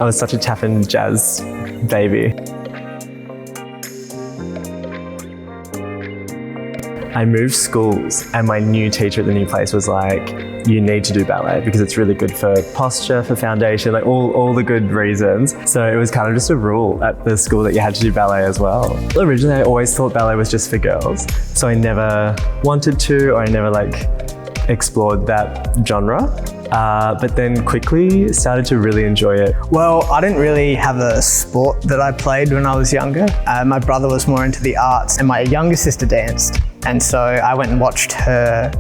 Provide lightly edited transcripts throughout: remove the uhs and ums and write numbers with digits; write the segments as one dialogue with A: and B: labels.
A: I was such a tap and jazz baby. I moved schools and my new teacher at the new place was like, you need to do ballet because it's really good for posture, for foundation, like all the good reasons. So it was kind of just a rule at the school that you had to do ballet as well. Originally, I always thought ballet was just for girls. So I never wanted to, or I never explored that genre. But then quickly started to really enjoy it.
B: Well, I didn't really have a sport that I played when I was younger. My brother was more into the arts and my younger sister danced. And so I went and watched her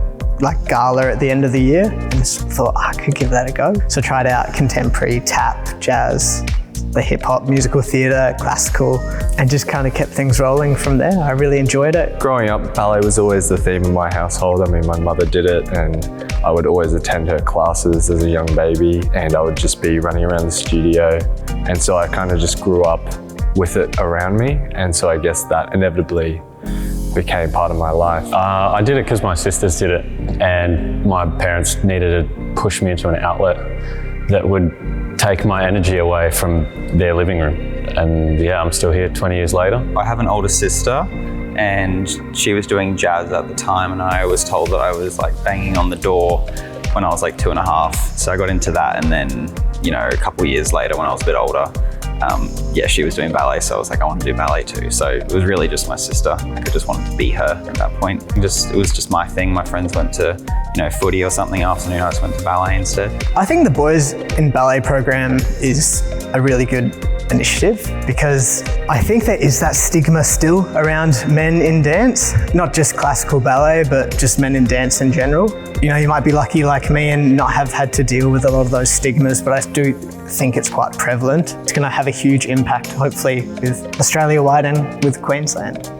B: gala at the end of the year and just thought I could give that a go. So I tried out contemporary, tap, jazz, the hip hop, musical theatre, classical, and just kind of kept things rolling from there. I really enjoyed it.
C: Growing up, ballet was always the theme of my household. I mean, my mother did it and I would always attend her classes as a young baby and I would just be running around the studio. And so I kind of just grew up with it around me. And so I guess that inevitably became part of my life.
D: I did it because my sisters did it and my parents needed to push me into an outlet that would take my energy away from their living room. And yeah, I'm still here 20 years later.
E: I have an older sister and she was doing jazz at the time and I was told that I was banging on the door when I was 2.5. So I got into that and then, a couple of years later when I was a bit older, she was doing ballet, so I was I want to do ballet too. So it was really just my sister. I just wanted to be her at that point. It was just my thing. My friends went to, footy or something afternoon. I just went to ballet instead.
B: I think the Boys in Ballet program is a really good initiative because I think there is that stigma still around men in dance, not just classical ballet, but just men in dance in general. You might be lucky like me and not have had to deal with a lot of those stigmas, but I do think it's quite prevalent. It's going to have a huge impact, hopefully, with Australia-wide and with Queensland.